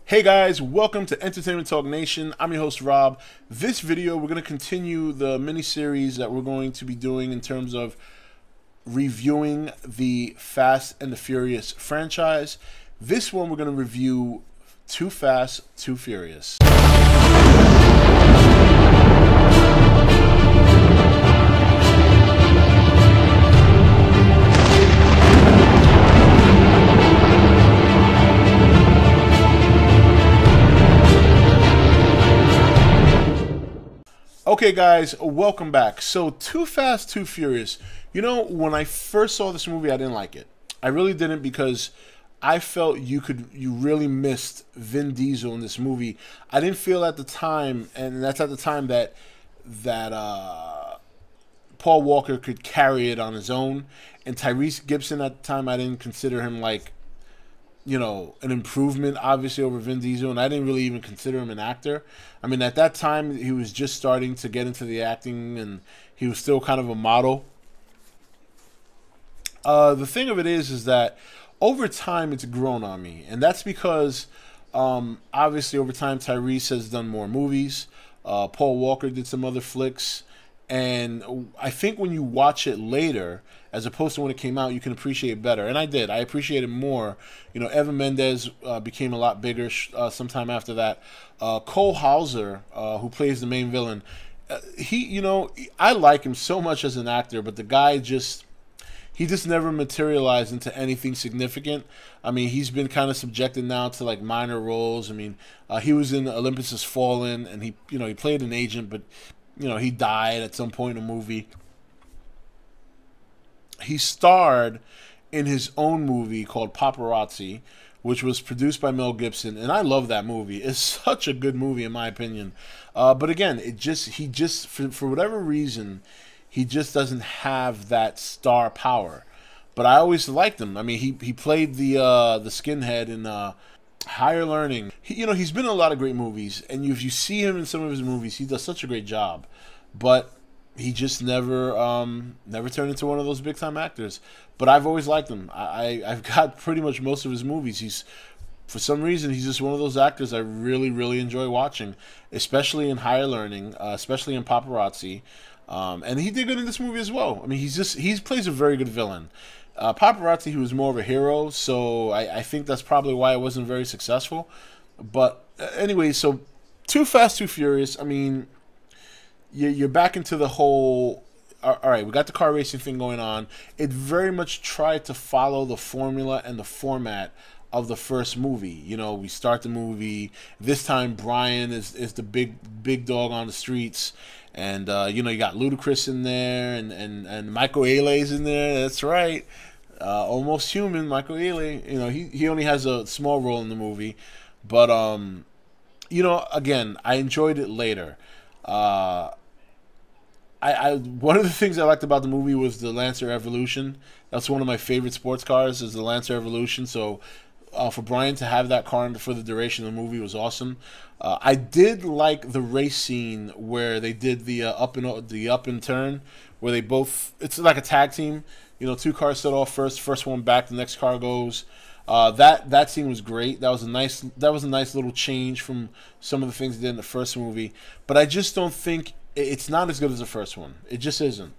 Hey guys, welcome to Entertainment Talk Nation. I'm your host Rob. This video we're going to continue the mini-series that we're going to be doing in terms of reviewing the Fast and the Furious franchise. This one we're going to review Too Fast, Too Furious. Okay guys, welcome back. So Too Fast, Too Furious. You know, when I first saw this movie, I didn't like it. I really didn't, because I felt you really missed Vin Diesel in this movie. I didn't feel at the time, and that's at the time that Paul Walker could carry it on his own. And Tyrese Gibson at the time, I didn't consider him like, you know, an improvement, obviously, over Vin Diesel, and I didn't really even consider him an actor. I mean, at that time, he was just starting to get into the acting, and he was still kind of a model. The thing of it is that over time, it's grown on me, and that's because, obviously, over time, Tyrese has done more movies. Paul Walker did some other flicks, and I think when you watch it later, as opposed to when it came out, you can appreciate it better. And I did. I appreciated more. You know, Evan Mendez became a lot bigger sometime after that. Cole Hauser, who plays the main villain, I like him so much as an actor, but the guy he just never materialized into anything significant. I mean, he's been kind of subjected now to like minor roles. I mean, he was in Olympus Has Fallen, and he played an agent, but he died at some point in the movie. He starred in his own movie called Paparazzi, which was produced by Mel Gibson, and I love that movie. It's such a good movie, in my opinion. But again, for whatever reason, he just doesn't have that star power. But I always liked him. I mean, he played the skinhead in Higher Learning. He's been in a lot of great movies, and if you see him in some of his movies, he does such a great job. But he just never turned into one of those big time actors. But I've always liked him. I've got pretty much most of his movies. For some reason, he's just one of those actors I really, really enjoy watching, especially in Higher Learning, especially in Paparazzi. And he did good in this movie as well. I mean, he plays a very good villain. Paparazzi, he was more of a hero, so I think that's probably why it wasn't very successful. But anyway, so Too Fast, Too Furious, I mean, you're back into the whole, all right, we got the car racing thing going on. It very much tried to follow the formula and the format of the first movie. We start the movie. This time, Brian is the big dog on the streets. And, you got Ludacris in there, and Michael Ailé's in there. That's right. Almost Human, Michael Ailé. He only has a small role in the movie. But, again, I enjoyed it later. One of the things I liked about the movie was the Lancer Evolution. That's one of my favorite sports cars, is the Lancer Evolution. So for Brian to have that car for the duration of the movie was awesome. I did like the race scene where they did the up and turn, where they both, it's like a tag team. Two cars set off first one back, the next car goes. That scene was great. That was a nice little change from some of the things they did in the first movie. But I just don't think it's not as good as the first one. It just isn't.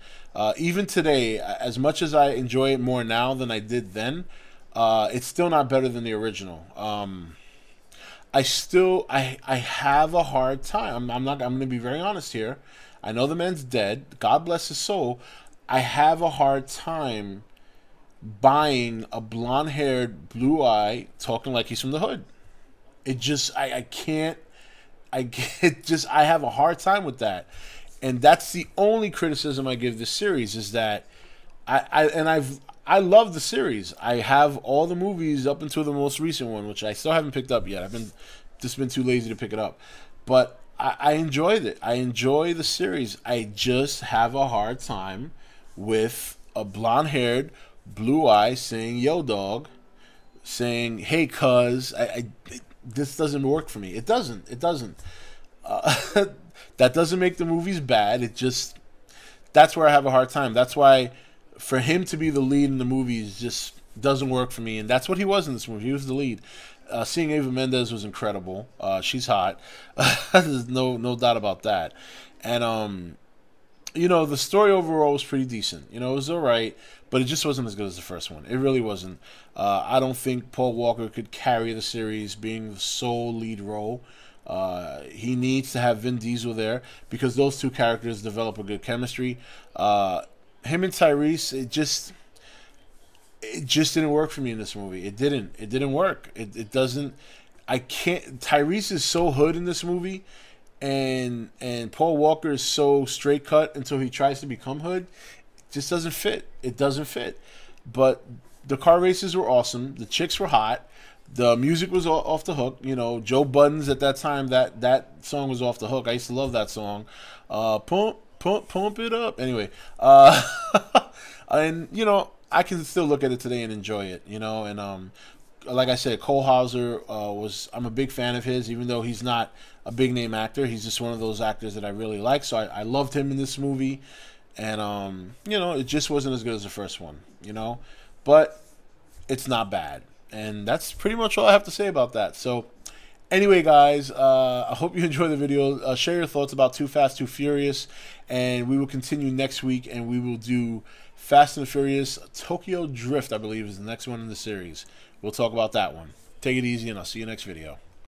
Even today, as much as I enjoy it more now than I did then, it's still not better than the original. I have a hard time. I'm going to be very honest here. I know the man's dead. God bless his soul. I have a hard time buying a blonde-haired, blue-eye talking like he's from the hood. It just, I can't. I have a hard time with that. And that's the only criticism I give this series, is that I love the series. I have all the movies up until the most recent one, which I still haven't picked up yet. I've just been too lazy to pick it up. But I enjoyed it. I enjoy the series. I just have a hard time with a blonde-haired, blue-eye saying, "Yo, dog," saying, "Hey, cuz." This doesn't work for me. It doesn't. That doesn't make the movies bad. That's where I have a hard time. That's why, for him to be the lead in the movie is just, doesn't work for me, and that's what he was in this movie. He was the lead. Seeing Eva Mendes was incredible. She's hot. There's no doubt about that. And the story overall was pretty decent. It was all right, but it just wasn't as good as the first one. It really wasn't. I don't think Paul Walker could carry the series being the sole lead role. He needs to have Vin Diesel there because those two characters develop a good chemistry. Him and Tyrese, it just didn't work for me in this movie. It didn't. It didn't work. It doesn't. I can't. Tyrese is so hood in this movie, and Paul Walker is so straight cut until he tries to become hood. It just doesn't fit. It doesn't fit. But the car races were awesome. The chicks were hot. The music was off the hook. Joe Budden's at that time. That song was off the hook. I used to love that song. Pump it up. Anyway, and I can still look at it today and enjoy it. And like I said, Cole Hauser I'm a big fan of his, even though he's not a big name actor. He's just one of those actors that I really like. So I loved him in this movie, and it just wasn't as good as the first one. But it's not bad. And that's pretty much all I have to say about that. So, anyway, guys, I hope you enjoyed the video. Share your thoughts about Too Fast, Too Furious. And we will continue next week, and we will do Fast and Furious Tokyo Drift, I believe, is the next one in the series. We'll talk about that one. Take it easy, and I'll see you next video.